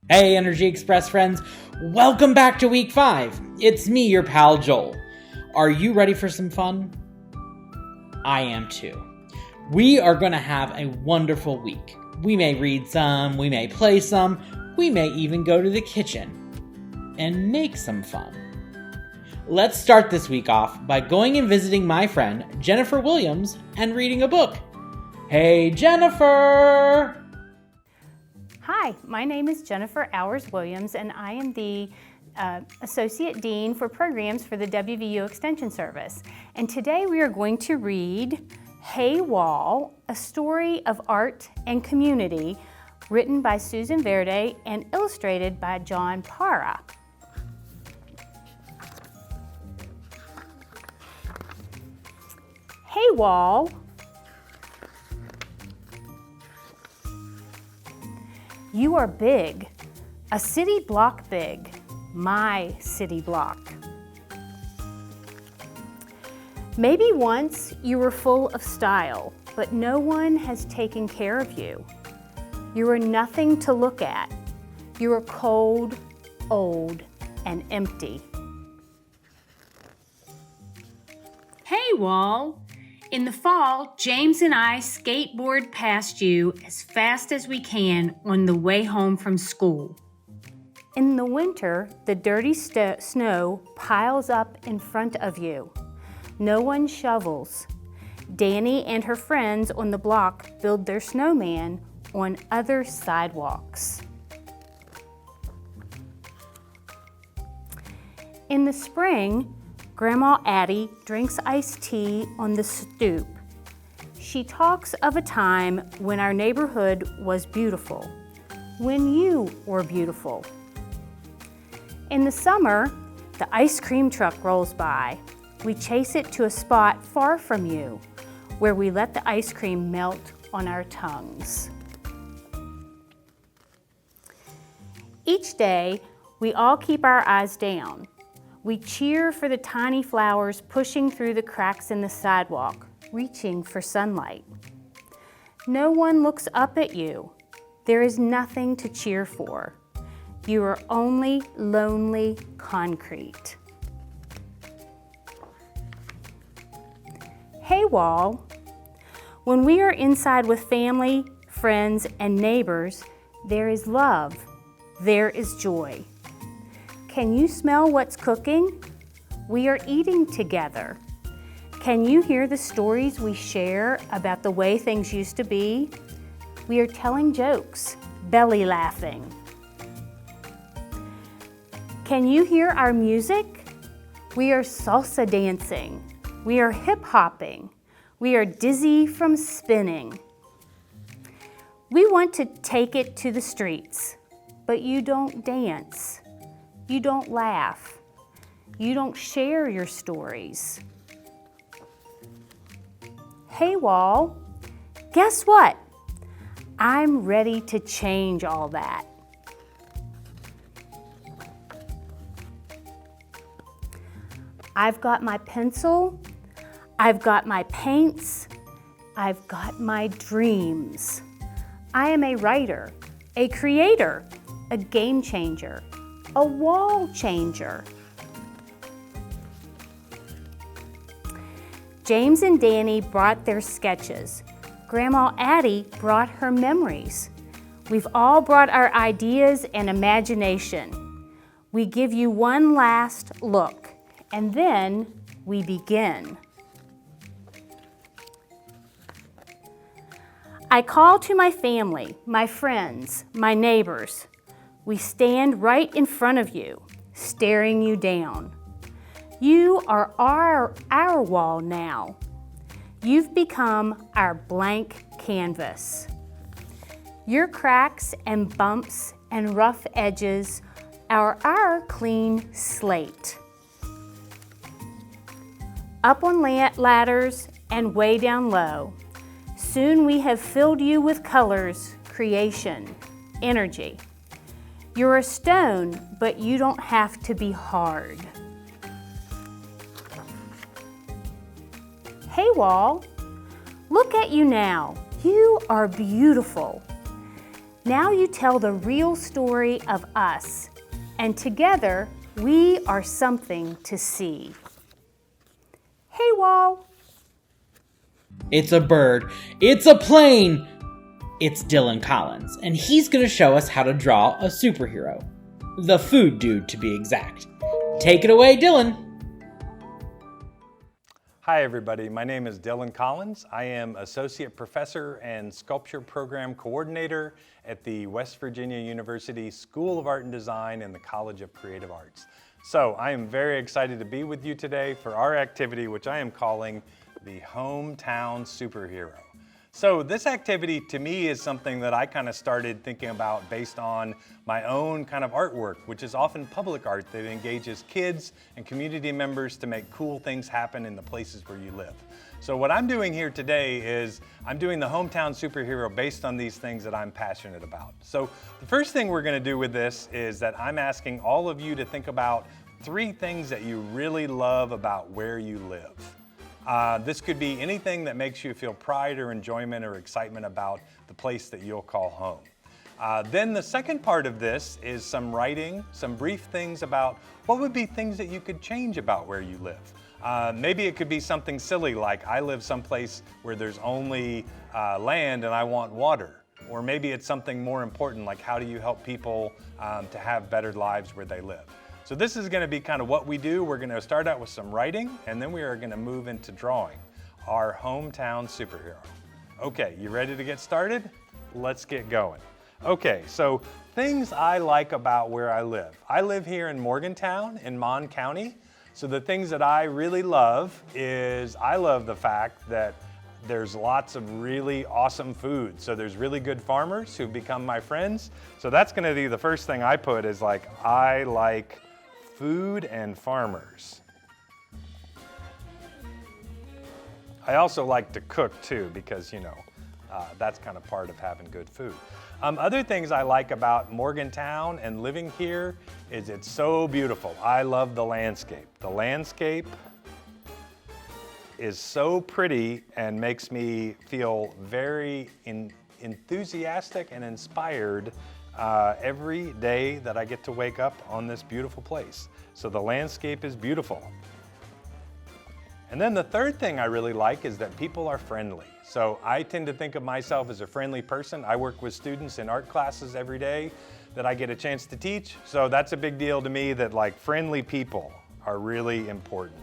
Hey, Energy Express friends, welcome back to week 5. It's me, your pal Joel. Are you ready for some fun? I am too. We are going to have a wonderful week. We may read some, we may play some, we may even go to the kitchen and make some fun. Let's start this week off by going and visiting my friend Jennifer Williams and reading a book. Hey, Jennifer! Hi, my name is Jennifer Williams, and I am the Associate Dean for Programs for the WVU Extension Service. And today we are going to read Hey Wall, a story of art and community, written by Susan Verde and illustrated by John Para. Hey Wall. You are big, a city block big, my city block. Maybe once you were full of style, but no one has taken care of you. You are nothing to look at. You are cold, old, and empty. Hey, Wall. In the fall, James and I skateboard past you as fast as we can on the way home from school. In the winter, the dirty snow piles up in front of you. No one shovels. Danny and her friends on the block build their snowman on other sidewalks. In the spring, Grandma Addie drinks iced tea on the stoop. She talks of a time when our neighborhood was beautiful, when you were beautiful. In the summer, the ice cream truck rolls by. We chase it to a spot far from you, where we let the ice cream melt on our tongues. Each day, we all keep our eyes down. We cheer for the tiny flowers pushing through the cracks in the sidewalk, reaching for sunlight. No one looks up at you. There is nothing to cheer for. You are only lonely concrete. Hey, Wall. When we are inside with family, friends, and neighbors, there is love. There is joy. Can you smell what's cooking? We are eating together. Can you hear the stories we share about the way things used to be? We are telling jokes, belly laughing. Can you hear our music? We are salsa dancing. We are hip hopping. We are dizzy from spinning. We want to take it to the streets, but you don't dance. You don't laugh. You don't share your stories. Hey, Wall, guess what? I'm ready to change all that. I've got my pencil, I've got my paints, I've got my dreams. I am a writer, a creator, a game changer, a wall changer. James and Danny brought their sketches. Grandma Addie brought her memories. We've all brought our ideas and imagination. We give you one last look, and then we begin. I call to my family, my friends, my neighbors. We stand right in front of you, staring you down. You are our wall now. You've become our blank canvas. Your cracks and bumps and rough edges are our clean slate. Up on ladders and way down low, soon we have filled you with colors, creation, energy. You're a stone, but you don't have to be hard. Hey, Wall, look at you now. You are beautiful. Now you tell the real story of us, and together we are something to see. Hey, Wall. It's a bird. It's a plane. It's Dylan Collins, and he's going to show us how to draw a superhero. The food dude, to be exact. Take it away, Dylan. Hi everybody, my name is Dylan Collins. I am Associate Professor and Sculpture Program Coordinator at the West Virginia University School of Art and Design and the College of Creative Arts. So I am very excited to be with you today for our activity, which I am calling the Hometown Superhero. So this activity to me is something that I kind of started thinking about based on my own kind of artwork, which is often public art that engages kids and community members to make cool things happen in the places where you live. So what I'm doing here today is I'm doing the Hometown Superhero based on these things that I'm passionate about. So the first thing we're going to do with this is that I'm asking all of you to think about 3 things that you really love about where you live. This could be anything that makes you feel pride or enjoyment or excitement about the place that you'll call home. Then the second part of this is some writing, some brief things about what would be things that you could change about where you live. Maybe it could be something silly like I live someplace where there's only land and I want water. Or maybe it's something more important like how do you help people to have better lives where they live. So this is going to be kind of what we do. We're going to start out with some writing, and then we are going to move into drawing our hometown superhero. Okay, you ready to get started? Let's get going. Okay, so things I like about where I live. I live here in Morgantown in Mon County. So the things that I really love is I love the fact that there's lots of really awesome food. So there's really good farmers who've become my friends. So that's going to be the first thing I put is like I like food and farmers. I also like to cook too because, you know, that's kind of part of having good food. Other things I like about Morgantown and living here is it's so beautiful. I love the landscape. The landscape is so pretty and makes me feel very enthusiastic and inspired every day that I get to wake up on this beautiful place. So the landscape is beautiful. And then the third thing I really like is that people are friendly. So I tend to think of myself as a friendly person. I work with students in art classes every day that I get a chance to teach. So that's a big deal to me that like friendly people are really important.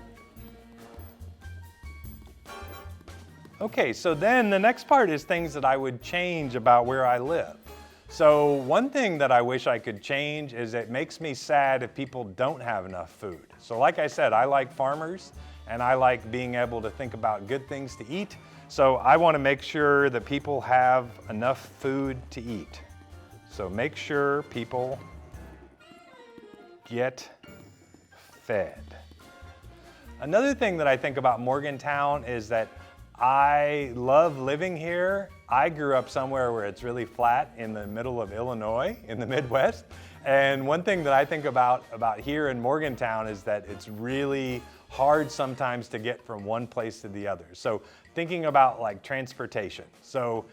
Okay, so then the next part is things that I would change about where I live. So one thing that I wish I could change is it makes me sad if people don't have enough food. So like I said, I like farmers and I like being able to think about good things to eat. So I want to make sure that people have enough food to eat. So make sure people get fed. Another thing that I think about Morgantown is that I love living here. I grew up somewhere where it's really flat in the middle of Illinois, in the Midwest. And one thing that I think about here in Morgantown is that it's really hard sometimes to get from one place to the other. So thinking about like transportation. So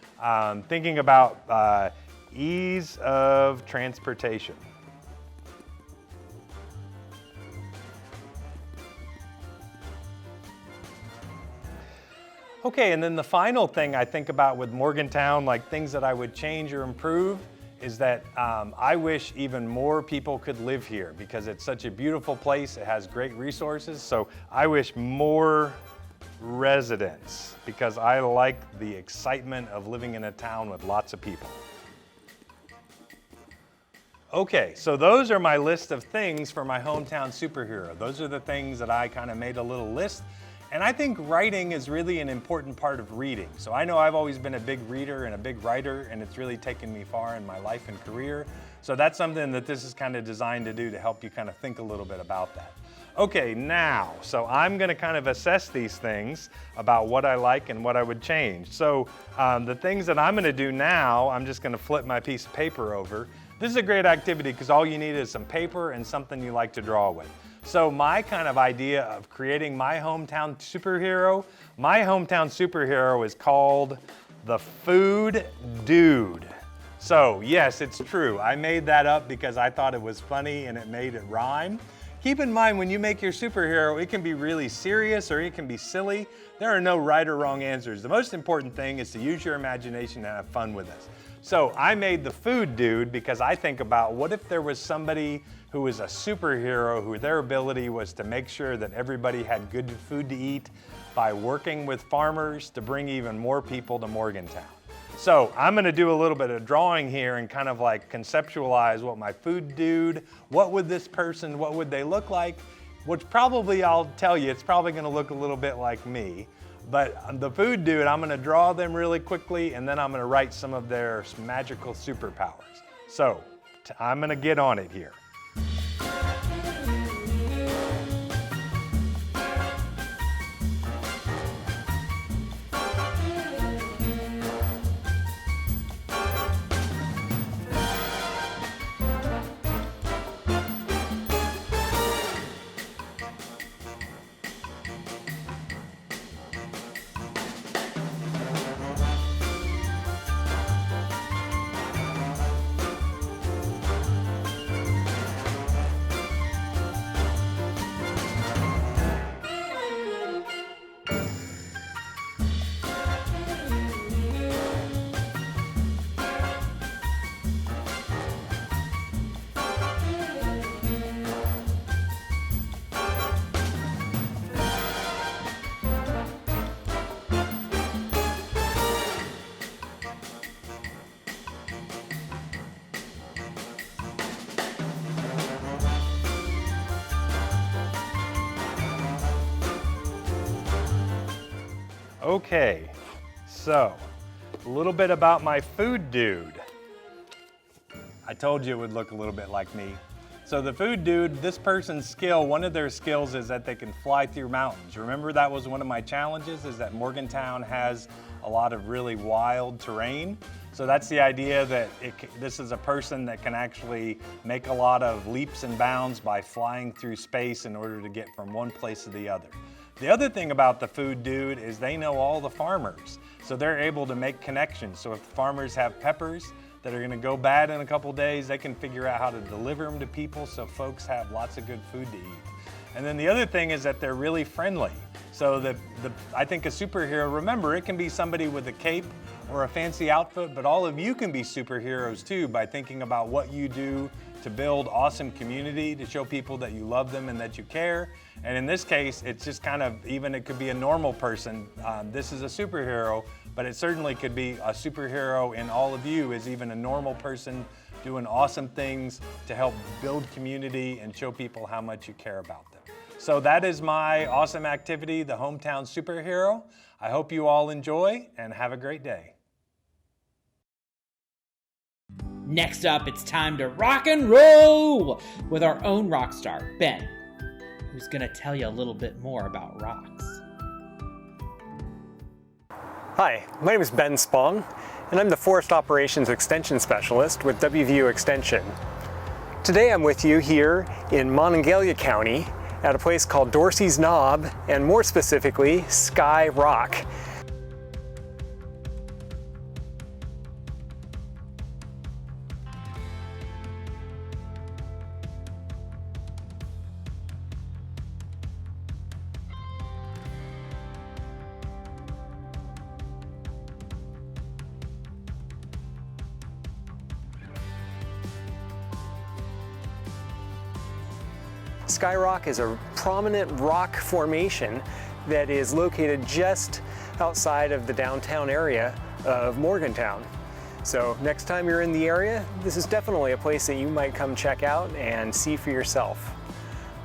thinking about ease of transportation. Okay, and then the final thing I think about with Morgantown, like things that I would change or improve, is that I wish even more people could live here because it's such a beautiful place. It has great resources. So I wish more residents because I like the excitement of living in a town with lots of people. Okay, so those are my list of things for my hometown superhero. Those are the things that I kind of made a little list. And I think writing is really an important part of reading. So I know I've always been a big reader and a big writer, and it's really taken me far in my life and career. So that's something that this is kind of designed to do to help you kind of think a little bit about that. Okay, now, so I'm going to kind of assess these things about what I like and what I would change. So the things that I'm going to do now, I'm just going to flip my piece of paper over. This is a great activity because all you need is some paper and something you like to draw with. So my kind of idea of creating my hometown superhero is called the Food Dude. So yes, it's true. I made that up because I thought it was funny and it made it rhyme. Keep in mind, when you make your superhero, it can be really serious or it can be silly. There are no right or wrong answers. The most important thing is to use your imagination and have fun with this. So I made the food dude because I think about what if there was somebody who was a superhero who their ability was to make sure that everybody had good food to eat by working with farmers to bring even more people to Morgantown. So I'm gonna do a little bit of drawing here and kind of like conceptualize what my food dude, what would this person, what would they look like? Which probably, I'll tell you, it's probably gonna look a little bit like me. But the food dude, I'm gonna draw them really quickly and then I'm gonna write some of their magical superpowers. So I'm gonna get on it here. Okay, so a little bit about my food dude. I told you it would look a little bit like me. So the food dude, this person's skill, one of their skills is that they can fly through mountains. Remember that was one of my challenges, is that Morgantown has a lot of really wild terrain. So that's the idea that this is a person that can actually make a lot of leaps and bounds by flying through space in order to get from one place to the other. The other thing about the food dude is they know all the farmers, so they're able to make connections. So if the farmers have peppers that are gonna go bad in a couple days, they can figure out how to deliver them to people so folks have lots of good food to eat. And then the other thing is that they're really friendly. So I think a superhero, remember, it can be somebody with a cape or a fancy outfit, but all of you can be superheroes too by thinking about what you do to build awesome community, to show people that you love them and that you care. And in this case, it's just kind of, even it could be a normal person. This is a superhero, but it certainly could be a superhero in all of you is even a normal person doing awesome things to help build community and show people how much you care about them. So that is my awesome activity, the Hometown Superhero. I hope you all enjoy and have a great day. Next up, it's time to rock and roll with our own rock star, Ben, who's going to tell you a little bit more about rocks. Hi, my name is Ben Spong, and I'm the Forest Operations Extension Specialist with WVU Extension. Today I'm with you here in Monongalia County at a place called Dorsey's Knob, and more specifically, Sky Rock. Sky Rock is a prominent rock formation that is located just outside of the downtown area of Morgantown. So next time you're in the area, this is definitely a place that you might come check out and see for yourself.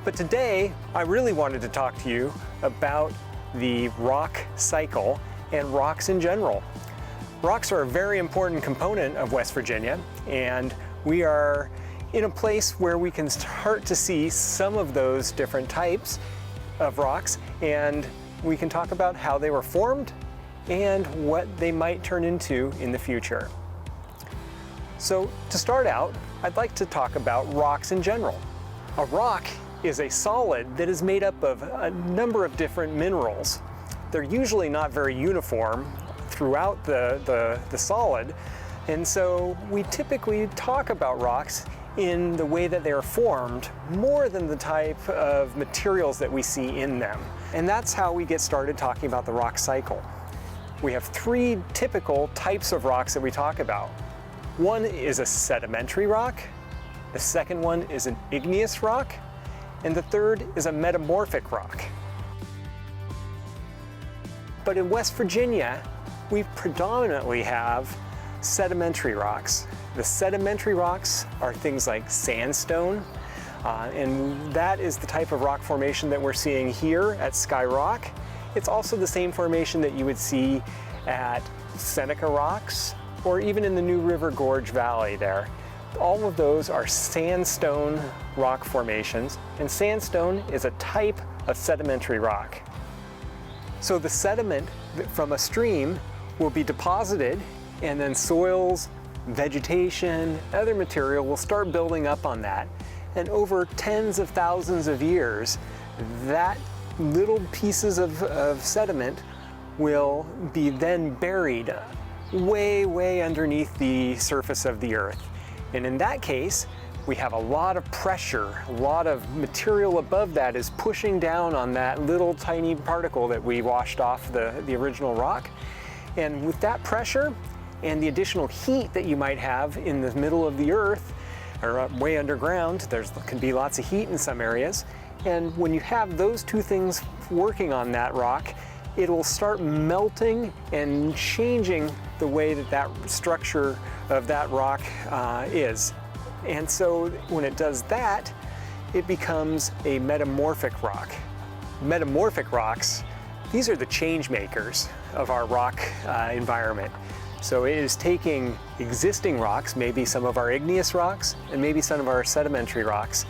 But today, I really wanted to talk to you about the rock cycle and rocks in general. Rocks are a very important component of West Virginia, and we are in a place where we can start to see some of those different types of rocks, and we can talk about how they were formed and what they might turn into in the future. So to start out, I'd like to talk about rocks in general. A rock is a solid that is made up of a number of different minerals. They're usually not very uniform throughout the solid, And so we typically talk about rocks in the way that they are formed more than the type of materials that we see in them. And that's how we get started talking about the rock cycle. We have three typical types of rocks that we talk about. One is a sedimentary rock, the second one is an igneous rock, and the third is a metamorphic rock. But in West Virginia, we predominantly have sedimentary rocks. The sedimentary rocks are things like sandstone, and that is the type of rock formation that we're seeing here at Sky Rock. It's also the same formation that you would see at Seneca Rocks or even in the New River Gorge Valley there. All of those are sandstone rock formations, and sandstone is a type of sedimentary rock. So the sediment from a stream will be deposited, and then soils, vegetation, other material will start building up on that. And over tens of thousands of years, that little pieces of sediment will be then buried way underneath the surface of the earth. And in that case, we have a lot of pressure, a lot of material above that is pushing down on that little tiny particle that we washed off the original rock. And with that pressure and the additional heat that you might have in the middle of the earth or way underground, there can be lots of heat in some areas. And when you have those two things working on that rock, it will start melting and changing the way that that structure of that rock is. And so when it does that, it becomes a metamorphic rock. Metamorphic rocks, these are the change makers of our rock environment. So it is taking existing rocks, maybe some of our igneous rocks and maybe some of our sedimentary rocks,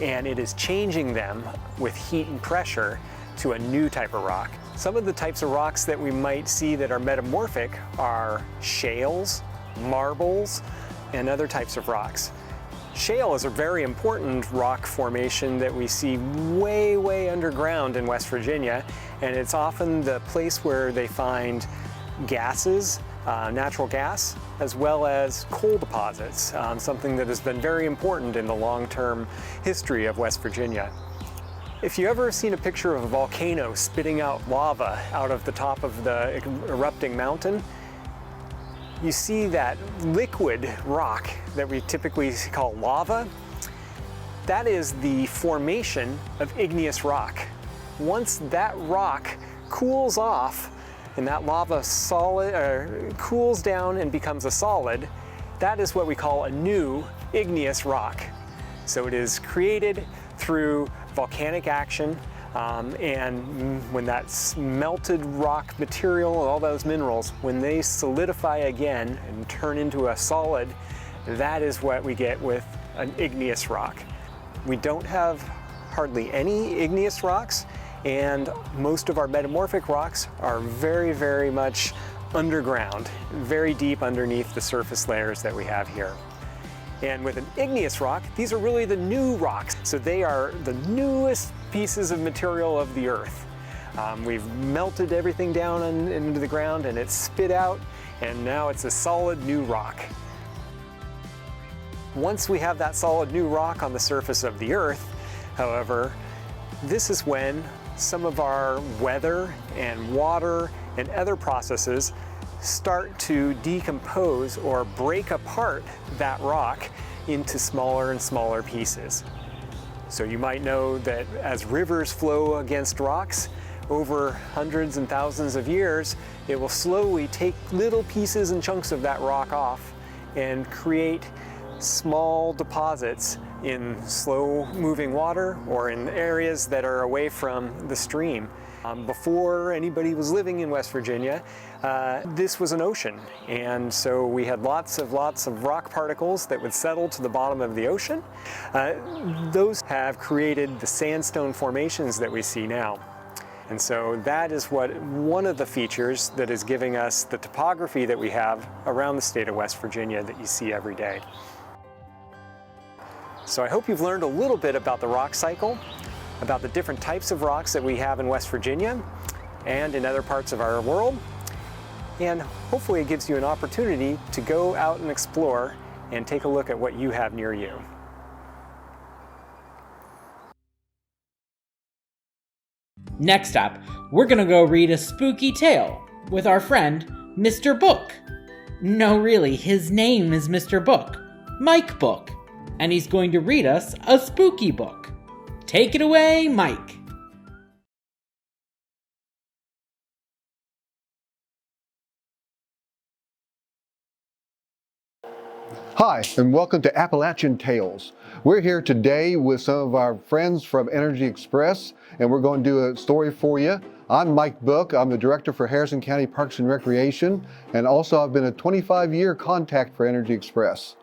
and it is changing them with heat and pressure to a new type of rock. Some of the types of rocks that we might see that are metamorphic are shales, marbles, and other types of rocks. Shale is a very important rock formation that we see way underground in West Virginia, and it's often the place where they find gases, natural gas, as well as coal deposits, something that has been very important in the long-term history of West Virginia. If you've ever seen a picture of a volcano spitting out lava out of the top of the erupting mountain, you see that liquid rock that we typically call lava. That is the formation of igneous rock. Once that rock cools off and that lava cools down and becomes a solid, that is what we call a new igneous rock. So it is created through volcanic action, and when that melted rock material, all those minerals, when they solidify again and turn into a solid, that is what we get with an igneous rock. We don't have hardly any igneous rocks, and most of our metamorphic rocks are very much underground, very deep underneath the surface layers that we have here. And with an igneous rock, these are really the new rocks. So they are the newest pieces of material of the earth. We've melted everything down into the ground and it's spit out, and now it's a solid new rock. Once we have that solid new rock on the surface of the earth, however, this is when some of our weather and water and other processes start to decompose or break apart that rock into smaller and smaller pieces. So you might know that as rivers flow against rocks over hundreds and thousands of years, it will slowly take little pieces and chunks of that rock off and create small deposits in slow-moving water or in areas that are away from the stream. Before anybody was living in West Virginia, this was an ocean, and so we had lots of rock particles that would settle to the bottom of the ocean. Those have created the sandstone formations that we see now. And so that is one of the features that is giving us the topography that we have around the state of West Virginia that you see every day. So I hope you've learned a little bit about the rock cycle, about the different types of rocks that we have in West Virginia and in other parts of our world. and hopefully it gives you an opportunity to go out and explore and take a look at what you have near you. Next up, we're gonna go read a spooky tale with our friend, Mr. Book. No, really, his name is Mr. Book, Mike Book, and he's going to read us a spooky book. Take it away, Mike. Hi, and welcome to Appalachian Tales. We're here today with some of our friends from Energy Express, and we're going to do a story for you. I'm Mike Book. I'm the director for Harrison County Parks and Recreation, and also I've been a 25-year contact for Energy Express.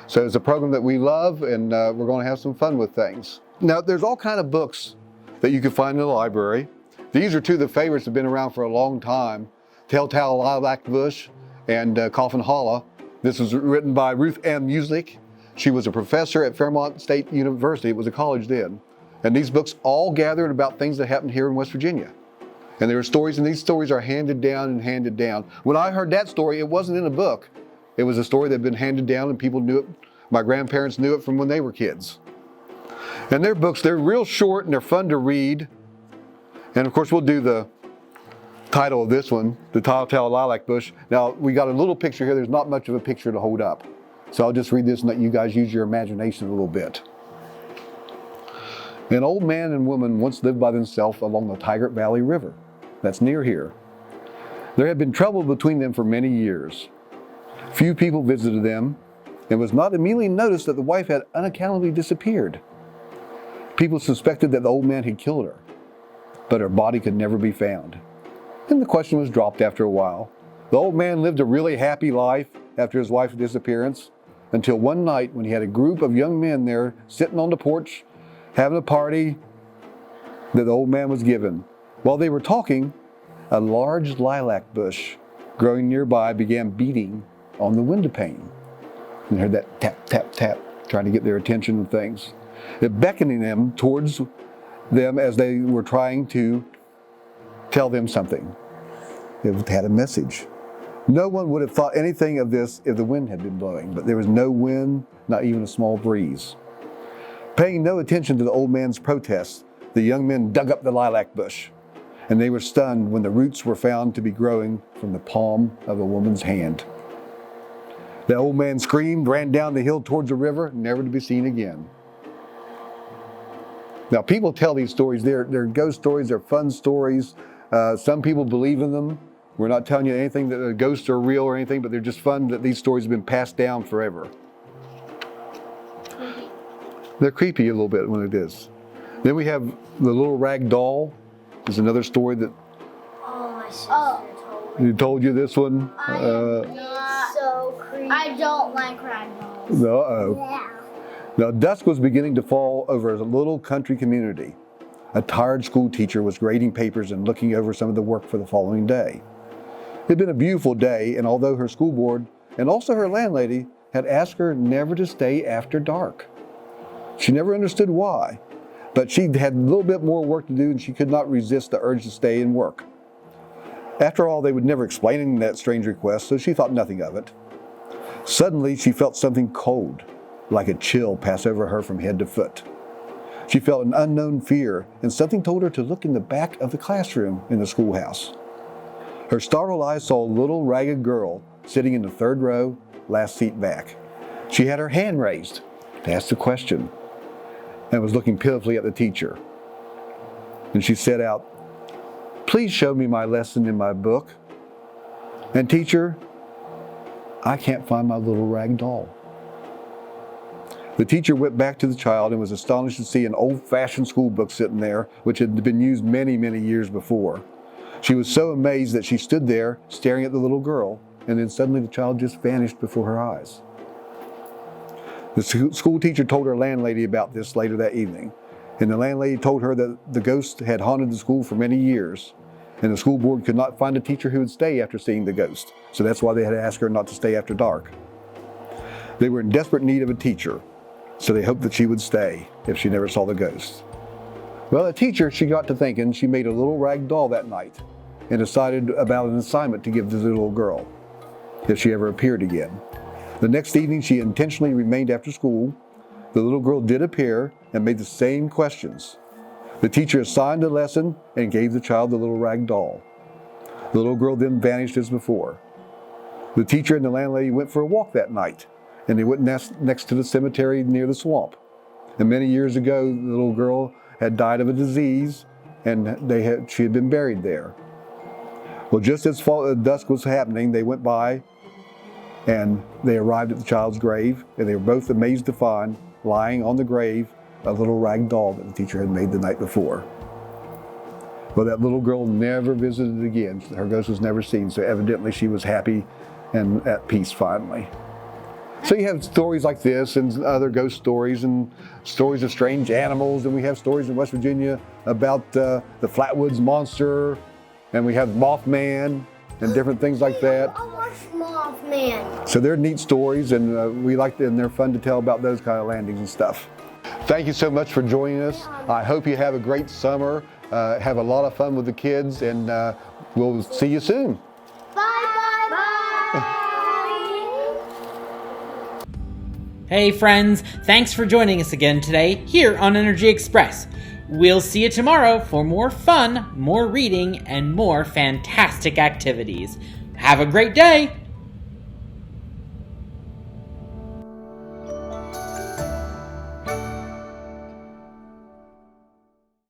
So it's a program that we love, and we're going to have some fun with things. Now, there's all kinds of books that you can find in the library. These are two of the favorites that have been around for a long time, Telltale Lilac Bush and Coffin Hollow. This was written by Ruth M. Muslick. She was a professor at Fairmont State University. It was a college then. And these books all gathered about things that happened here in West Virginia. And there are stories, and these stories are handed down and handed down. When I heard that story, it wasn't in a book. It was a story that had been handed down and people knew it. My grandparents knew it from when they were kids. And their books, they're real short and they're fun to read. And of course, we'll do the title of this one, the Telltale Lilac Bush. Now, we got a little picture here. There's not much of a picture to hold up. So I'll just read this and let you guys use your imagination a little bit. An old man and woman once lived by themselves along the Tigert Valley River. That's near here. There had been trouble between them for many years. Few people visited them, and it was not immediately noticed that the wife had unaccountably disappeared. People suspected that the old man had killed her, but her body could never be found. And the question was dropped after a while. The old man lived a really happy life after his wife's disappearance, until one night when he had a group of young men there sitting on the porch, having a party that the old man was given. While they were talking, a large lilac bush growing nearby began beating on the window pane. And they heard that tap, tap, tap, trying to get their attention and things. It beckoning them towards them as they were trying to tell them something. It had a message. No one would have thought anything of this if the wind had been blowing, but there was no wind, not even a small breeze. Paying no attention to the old man's protests, the young men dug up the lilac bush, and they were stunned when the roots were found to be growing from the palm of a woman's hand. The old man screamed, ran down the hill towards the river, never to be seen again. Now, people tell these stories. They're ghost stories, they're fun stories. Some people believe in them. We're not telling you anything that the ghosts are real or anything, but they're just fun that these stories have been passed down forever. They're creepy a little bit when it is. Then we have the little rag doll. Is another story that my sister told you this one. So creepy. I don't like rag dolls. No. Yeah. Now, dusk was beginning to fall over a little country community. A tired school teacher was grading papers and looking over some of the work for the following day. It had been a beautiful day, and although her school board and also her landlady had asked her never to stay after dark. She never understood why, but she had a little bit more work to do and she could not resist the urge to stay and work. After all, they would never explain that strange request, so she thought nothing of it. Suddenly, she felt something cold, like a chill, pass over her from head to foot. She felt an unknown fear, and something told her to look in the back of the classroom in the schoolhouse. Her startled eyes saw a little ragged girl sitting in the third row, last seat back. She had her hand raised to ask the question and was looking pitifully at the teacher. And she said out, "Please show me my lesson in my book. And teacher, I can't find my little rag doll." The teacher went back to the child and was astonished to see an old-fashioned school book sitting there, which had been used many, many years before. She was so amazed that she stood there staring at the little girl, and then suddenly the child just vanished before her eyes. The school teacher told her landlady about this later that evening, and the landlady told her that the ghost had haunted the school for many years, and the school board could not find a teacher who would stay after seeing the ghost, so that's why they had asked her not to stay after dark. They were in desperate need of a teacher, so they hoped that she would stay if she never saw the ghost. Well, the teacher, she got to thinking, she made a little rag doll that night, and decided about an assignment to give to the little girl, if she ever appeared again. The next evening, she intentionally remained after school. The little girl did appear and made the same questions. The teacher assigned a lesson and gave the child the little rag doll. The little girl then vanished as before. The teacher and the landlady went for a walk that night, and they went next to the cemetery near the swamp. And many years ago, the little girl had died of a disease, and she had been buried there. Well, just as dusk was happening, they went by, and they arrived at the child's grave, and they were both amazed to find, lying on the grave, a little rag doll that the teacher had made the night before. Well, that little girl never visited again. Her ghost was never seen, so evidently she was happy and at peace finally. So you have stories like this and other ghost stories and stories of strange animals, and we have stories in West Virginia about the Flatwoods Monster, and we have Mothman and different things like that. I watched Mothman. So they're neat stories, and we like them, and they're fun to tell about those kind of landings and stuff. Thank you so much for joining us. I hope you have a great summer, have a lot of fun with the kids, and we'll see you soon. Hey friends, thanks for joining us again today here on Energy Express. We'll see you tomorrow for more fun, more reading, and more fantastic activities. Have a great day!